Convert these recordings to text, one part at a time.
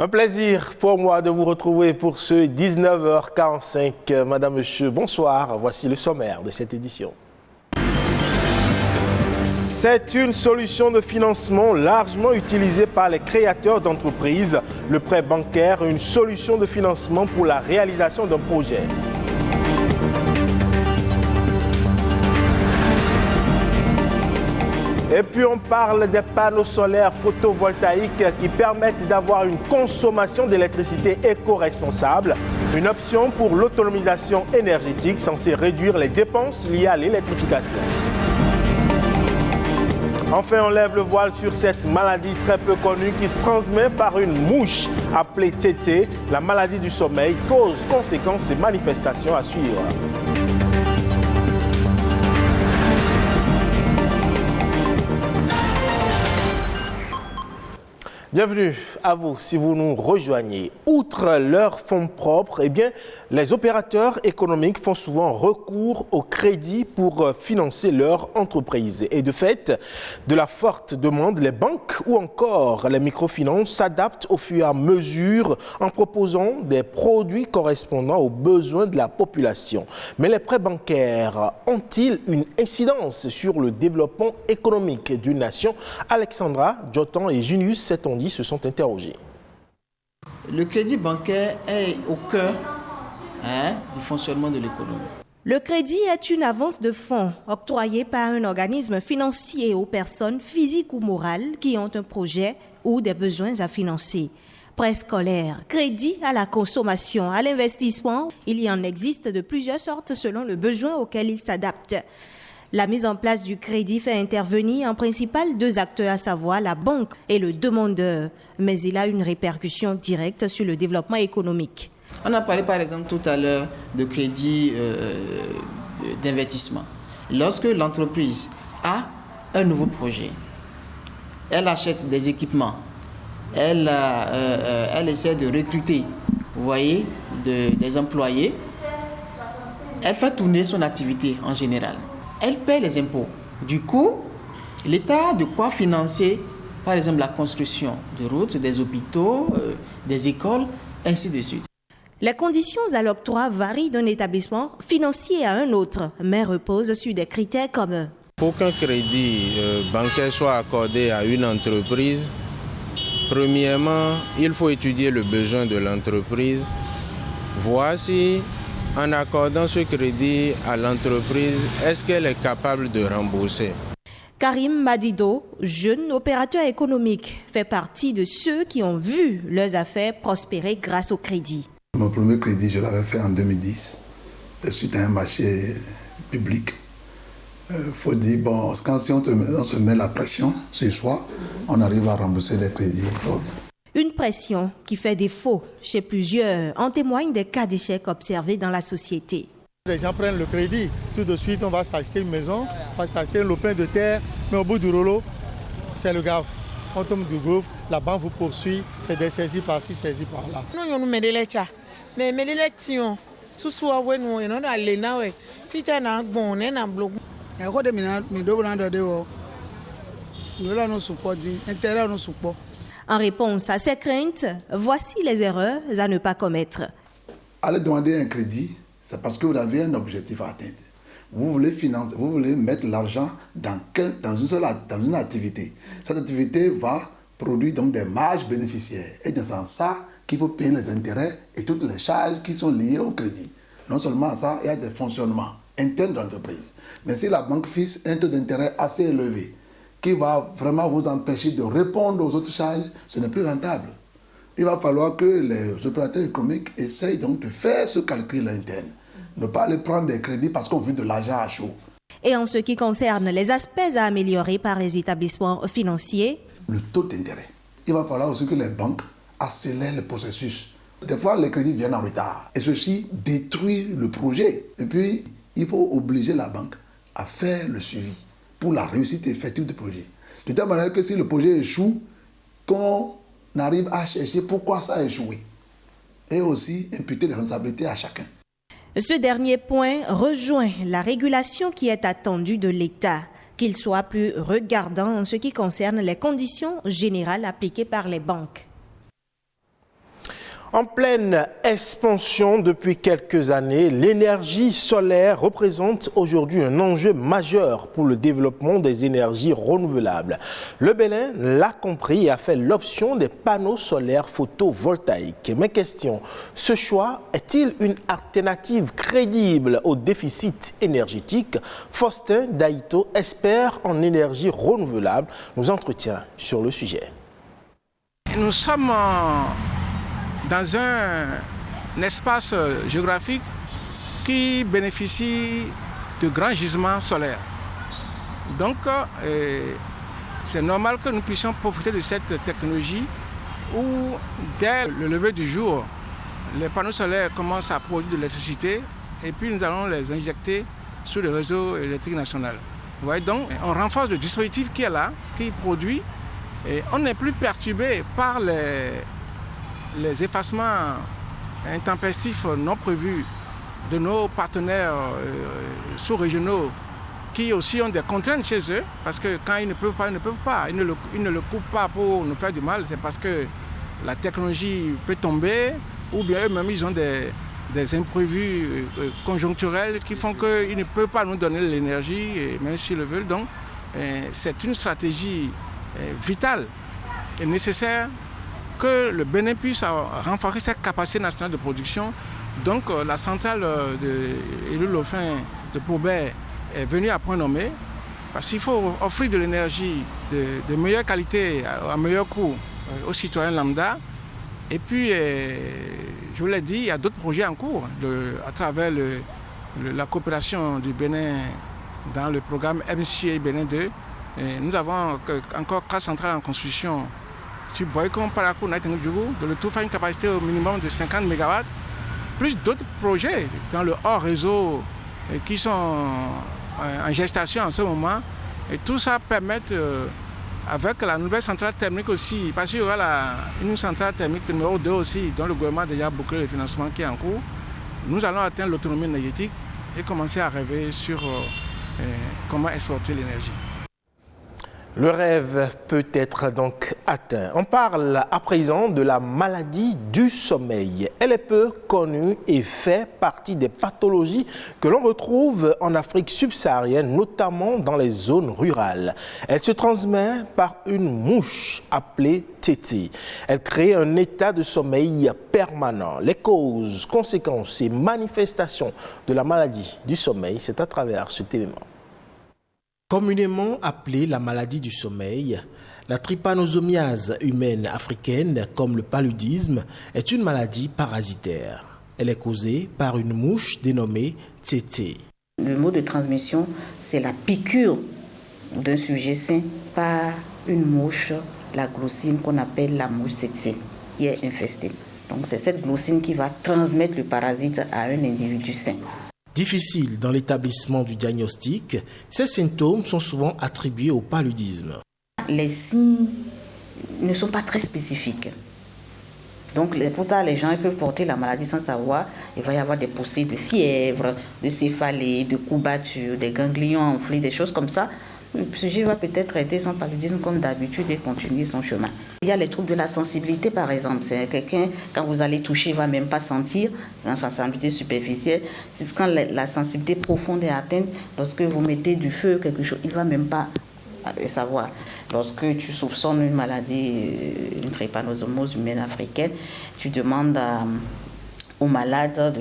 Un plaisir pour moi de vous retrouver pour ce 19h45. Madame, Monsieur, bonsoir. Voici le sommaire de cette édition. C'est une solution de financement largement utilisée par les créateurs d'entreprises. Le prêt bancaire, une solution de financement pour la réalisation d'un projet. Et puis on parle des panneaux solaires photovoltaïques qui permettent d'avoir une consommation d'électricité éco-responsable, une option pour l'autonomisation énergétique censée réduire les dépenses liées à l'électrification. Enfin, on lève le voile sur cette maladie très peu connue qui se transmet par une mouche appelée tété, la maladie du sommeil, cause, conséquences et manifestations à suivre. Bienvenue à vous si vous nous rejoignez. Outre leurs fonds propres, les opérateurs économiques font souvent recours au crédit pour financer leur entreprise. Et de fait, de la forte demande, les banques ou encore les microfinances s'adaptent au fur et à mesure en proposant des produits correspondant aux besoins de la population. Mais les prêts bancaires ont-ils une incidence sur le développement économique d'une nation? Alexandra, Jotan et Junius Setondi se sont interrogés. Le crédit bancaire est au cœur du fonctionnement de l'économie. Le crédit est une avance de fonds octroyée par un organisme financier aux personnes physiques ou morales qui ont un projet ou des besoins à financer. Prêt scolaire, crédit à la consommation, à l'investissement, il y en existe de plusieurs sortes selon le besoin auquel il s'adapte. La mise en place du crédit fait intervenir en principal deux acteurs, à savoir la banque et le demandeur, mais il a une répercussion directe sur le développement économique. On a parlé par exemple tout à l'heure de crédit d'investissement. Lorsque l'entreprise a un nouveau projet, elle achète des équipements, elle essaie de recruter, vous voyez, des employés, elle fait tourner son activité en général. Elle paie les impôts. Du coup, l'État a de quoi financer, par exemple, la construction de routes, des hôpitaux, des écoles, ainsi de suite. Les conditions à l'octroi varient d'un établissement financier à un autre, mais reposent sur des critères communs. Pour qu'un crédit bancaire soit accordé à une entreprise, premièrement, il faut étudier le besoin de l'entreprise. Voici, en accordant ce crédit à l'entreprise, est-ce qu'elle est capable de rembourser? Karim Madido, jeune opérateur économique, fait partie de ceux qui ont vu leurs affaires prospérer grâce au crédit. Mon premier crédit, je l'avais fait en 2010, suite à un marché public. Il faut dire, bon, quand si on se met la pression ce soir, on arrive à rembourser les crédits. Une pression qui fait défaut chez plusieurs. En témoignent des cas d'échecs observés dans la société. Les gens prennent le crédit, tout de suite on va s'acheter une maison, on va s'acheter un lopin de terre, mais au bout du rouleau, c'est le gaffe. On tombe du gouffre, la banque vous poursuit, c'est des saisies par-ci, saisies par-là. En réponse à ces craintes, voici les erreurs à ne pas commettre. Allez demander un crédit, c'est parce que vous avez un objectif à atteindre. Vous voulez financer, vous voulez mettre l'argent dans une activité. Cette activité va produire donc des marges bénéficiaires. Et dans ça qu'il faut payer les intérêts et toutes les charges qui sont liées au crédit. Non seulement ça, il y a des fonctionnements internes de l'entreprise. Mais si la banque fixe un taux d'intérêt assez élevé, qui va vraiment vous empêcher de répondre aux autres charges, ce n'est plus rentable. Il va falloir que les opérateurs économiques essayent donc de faire ce calcul interne. Ne pas aller prendre des crédits parce qu'on veut de l'argent à chaud. Et en ce qui concerne les aspects à améliorer par les établissements financiers, le taux d'intérêt. Il va falloir aussi que les banques accélèrent le processus. Des fois, les crédits viennent en retard. Et ceci détruit le projet. Et puis, il faut obliger la banque à faire le suivi pour la réussite effective du projet. De telle manière que si le projet échoue, qu'on arrive à chercher pourquoi ça a échoué. Et aussi imputer les responsabilités à chacun. Ce dernier point rejoint la régulation qui est attendue de l'État, qu'il soit plus regardant en ce qui concerne les conditions générales appliquées par les banques. En pleine expansion depuis quelques années, l'énergie solaire représente aujourd'hui un enjeu majeur pour le développement des énergies renouvelables. Le Bénin l'a compris et a fait l'option des panneaux solaires photovoltaïques. Mais question, ce choix est-il une alternative crédible au déficit énergétique? Faustin Daïto, expert en énergie renouvelable, nous entretient sur le sujet. Nous sommes dans un espace géographique qui bénéficie de grands gisements solaires. Donc, c'est normal que nous puissions profiter de cette technologie où, dès le lever du jour, les panneaux solaires commencent à produire de l'électricité et puis nous allons les injecter sur le réseau électrique national. Vous voyez, donc, on renforce le dispositif qui est là, qui produit, et on n'est plus perturbé par les effacements intempestifs non prévus de nos partenaires sous-régionaux qui aussi ont des contraintes chez eux, parce que quand ils ne peuvent pas, ils ne peuvent pas. Ils ne le coupent pas pour nous faire du mal, c'est parce que la technologie peut tomber, ou bien eux-mêmes ils ont des imprévus conjoncturels qui font qu'ils ne peuvent pas nous donner l'énergie, même s'ils le veulent. Donc c'est une stratégie vitale et nécessaire que le Bénin puisse renforcer sa capacité nationale de production. Donc la centrale de Ilou-Lofin de Paubert est venue à point nommé parce qu'il faut offrir de l'énergie de meilleure qualité, à meilleur coût aux citoyens lambda. Et puis, je vous l'ai dit, il y a d'autres projets en cours à travers la coopération du Bénin dans le programme MCA Bénin 2. Et nous avons encore 4 centrales en construction sur Boycon, Parakou, Naïtengoudjougou, de le tout faire une capacité au minimum de 50 MW, plus d'autres projets dans le hors réseau qui sont en gestation en ce moment. Et tout ça permet, avec la nouvelle centrale thermique aussi, parce qu'il y aura une centrale thermique numéro 2 aussi, dont le gouvernement a déjà bouclé le financement qui est en cours, nous allons atteindre l'autonomie énergétique et commencer à rêver sur comment exporter l'énergie. Le rêve peut être donc atteint. On parle à présent de la maladie du sommeil. Elle est peu connue et fait partie des pathologies que l'on retrouve en Afrique subsaharienne, notamment dans les zones rurales. Elle se transmet par une mouche appelée tété. Elle crée un état de sommeil permanent. Les causes, conséquences et manifestations de la maladie du sommeil, c'est à travers cet élément. Communément appelée la maladie du sommeil, la trypanosomiase humaine africaine, comme le paludisme, est une maladie parasitaire. Elle est causée par une mouche dénommée tété. Le mode de transmission, c'est la piqûre d'un sujet sain par une mouche, la glossine qu'on appelle la mouche tsetse, qui est infestée. Donc c'est cette glossine qui va transmettre le parasite à un individu sain. Difficile dans l'établissement du diagnostic, ces symptômes sont souvent attribués au paludisme. Les signes ne sont pas très spécifiques. Donc pourtant les gens peuvent porter la maladie sans savoir. Il va y avoir des poussées de fièvre, de céphalée, de courbatures, des ganglions enflés, des choses comme ça. Le sujet va peut-être traiter son paludisme comme d'habitude et continuer son chemin. Il y a les troubles de la sensibilité par exemple. C'est quelqu'un, quand vous allez toucher, il ne va même pas sentir, une sensibilité superficielle. C'est quand la sensibilité profonde est atteinte, lorsque vous mettez du feu, quelque chose, il ne va même pas savoir. Lorsque tu soupçonnes une maladie, une trypanosomose humaine africaine, tu demandes au malade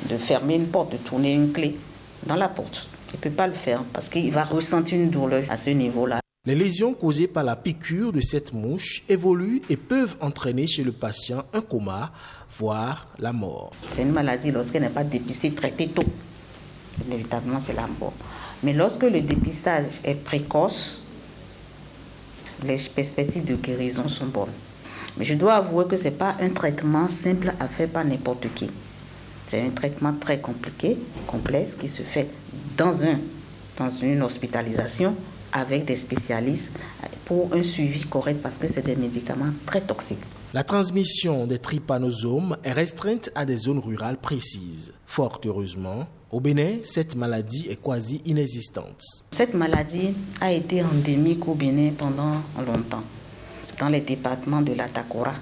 de fermer une porte, de tourner une clé dans la porte. Il ne peut pas le faire parce qu'il va ressentir une douleur à ce niveau-là. Les lésions causées par la piqûre de cette mouche évoluent et peuvent entraîner chez le patient un coma, voire la mort. C'est une maladie, lorsqu'elle n'est pas dépistée, traitée tôt, inévitablement c'est la mort. Mais lorsque le dépistage est précoce, les perspectives de guérison sont bonnes. Mais je dois avouer que ce n'est pas un traitement simple à faire par n'importe qui. C'est un traitement très compliqué, complexe, qui se fait dans une hospitalisation avec des spécialistes pour un suivi correct parce que c'est des médicaments très toxiques. La transmission des trypanosomes est restreinte à des zones rurales précises. Fort heureusement, au Bénin, cette maladie est quasi inexistante. Cette maladie a été endémique au Bénin pendant longtemps, dans les départements de la Takora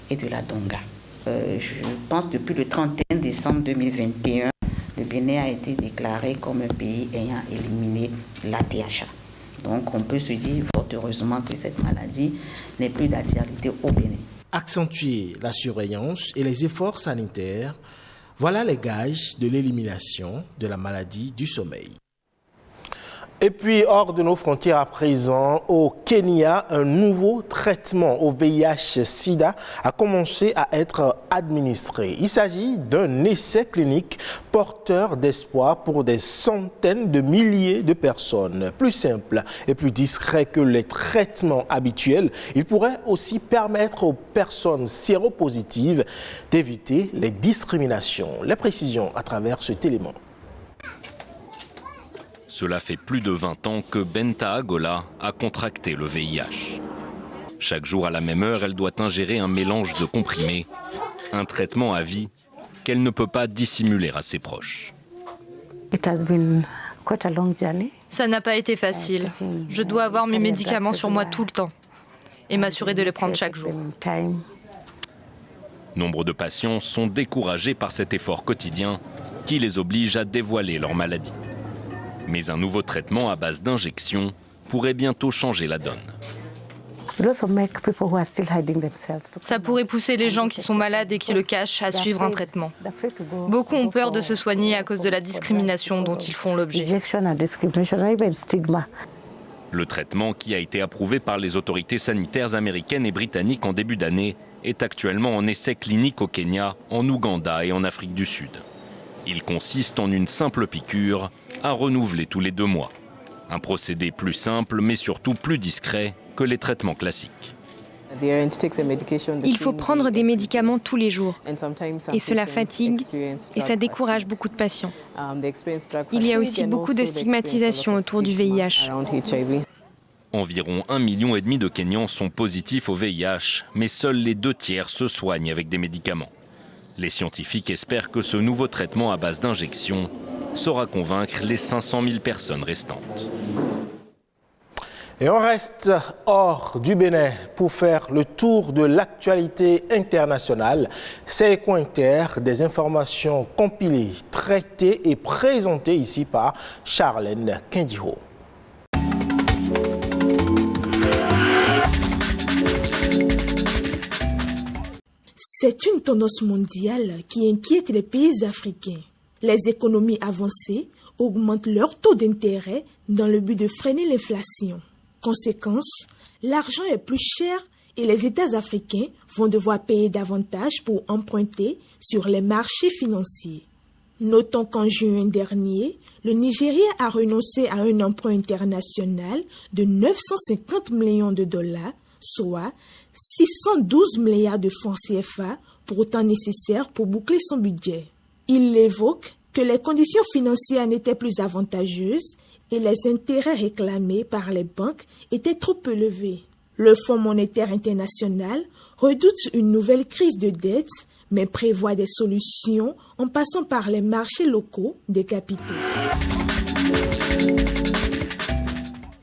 et de la Donga. je pense depuis le 31 décembre 2021, le Bénin a été déclaré comme un pays ayant éliminé l'ATHA. Donc on peut se dire fort heureusement que cette maladie n'est plus d'actualité au Bénin. Accentuer la surveillance et les efforts sanitaires, voilà les gages de l'élimination de la maladie du sommeil. Et puis, hors de nos frontières à présent, au Kenya, un nouveau traitement au VIH-Sida a commencé à être administré. Il s'agit d'un essai clinique porteur d'espoir pour des centaines de milliers de personnes. Plus simple et plus discret que les traitements habituels, il pourrait aussi permettre aux personnes séropositives d'éviter les discriminations. Les précisions à travers cet élément. Cela fait plus de 20 ans que Benta Agola a contracté le VIH. Chaque jour à la même heure, elle doit ingérer un mélange de comprimés, un traitement à vie qu'elle ne peut pas dissimuler à ses proches. Ça n'a pas été facile. Je dois avoir mes médicaments sur moi tout le temps et m'assurer de les prendre chaque jour. Nombre de patients sont découragés par cet effort quotidien qui les oblige à dévoiler leur maladie. Mais un nouveau traitement à base d'injections pourrait bientôt changer la donne. Ça pourrait pousser les gens qui sont malades et qui le cachent à suivre un traitement. Beaucoup ont peur de se soigner à cause de la discrimination dont ils font l'objet. Le traitement, qui a été approuvé par les autorités sanitaires américaines et britanniques en début d'année, est actuellement en essai clinique au Kenya, en Ouganda et en Afrique du Sud. Il consiste en une simple piqûre à renouveler tous les 2 mois. Un procédé plus simple mais surtout plus discret que les traitements classiques. Il faut prendre des médicaments tous les jours et cela fatigue et ça décourage beaucoup de patients. Il y a aussi beaucoup de stigmatisation autour du VIH. Environ 1,5 million de Kenyans sont positifs au VIH, mais seuls les 2/3 se soignent avec des médicaments. Les scientifiques espèrent que ce nouveau traitement à base d'injection saura convaincre les 500 000 personnes restantes. Et on reste hors du Bénin pour faire le tour de l'actualité internationale. C'est Eco Inter, des informations compilées, traitées et présentées ici par Charlène Kendiho. C'est une tendance mondiale qui inquiète les pays africains. Les économies avancées augmentent leur taux d'intérêt dans le but de freiner l'inflation. Conséquence, l'argent est plus cher et les États africains vont devoir payer davantage pour emprunter sur les marchés financiers. Notons qu'en juin dernier, le Nigeria a renoncé à un emprunt international de 950 millions de dollars, soit 612 milliards de francs CFA, pourtant nécessaires pour boucler son budget. Il évoque que les conditions financières n'étaient plus avantageuses et les intérêts réclamés par les banques étaient trop élevés. Le Fonds monétaire international redoute une nouvelle crise de dette, mais prévoit des solutions en passant par les marchés locaux des capitaux.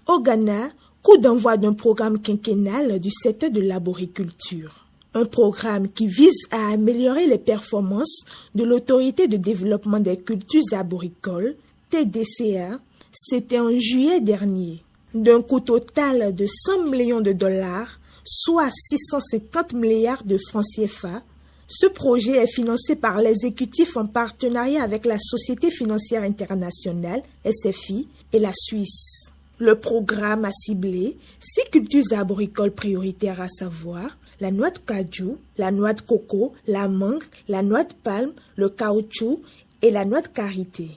Au Ghana, coup d'envoi d'un programme quinquennal du secteur de l'arboriculture. Un programme qui vise à améliorer les performances de l'Autorité de développement des cultures arboricoles, TDCA, c'était en juillet dernier. D'un coût total de 100 millions de dollars, soit 650 milliards de francs CFA, ce projet est financé par l'exécutif en partenariat avec la Société financière internationale, SFI, et la Suisse. Le programme a ciblé 6 cultures arboricoles prioritaires, à savoir la noix de cajou, la noix de coco, la mangue, la noix de palme, le caoutchouc et la noix de karité.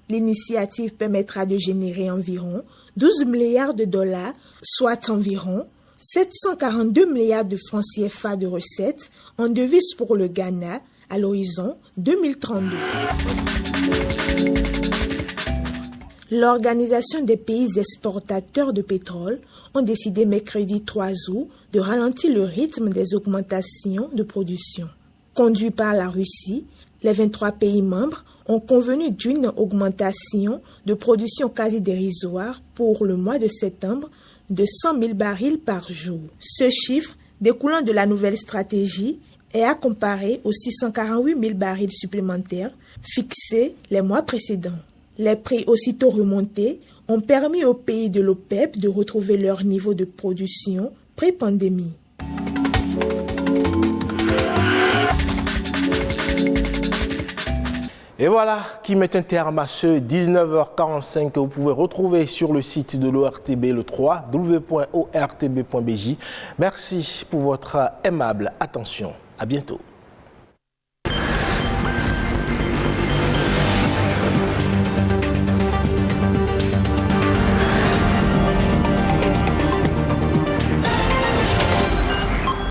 L'initiative permettra de générer environ 12 milliards de dollars, soit environ 742 milliards de francs CFA de recettes en devises pour le Ghana à l'horizon 2032. L'Organisation des pays exportateurs de pétrole ont décidé mercredi 3 août de ralentir le rythme des augmentations de production. Conduits par la Russie, les 23 pays membres ont convenu d'une augmentation de production quasi dérisoire pour le mois de septembre de 100 000 barils par jour. Ce chiffre découlant de la nouvelle stratégie est à comparer aux 648 000 barils supplémentaires fixés les mois précédents. Les prix aussitôt remontés ont permis aux pays de l'OPEP de retrouver leur niveau de production pré-pandémie. Et voilà qui met un terme à ce 19h45 que vous pouvez retrouver sur le site de l'ORTB, le 3, www.ortb.bj. Merci pour votre aimable attention. À bientôt.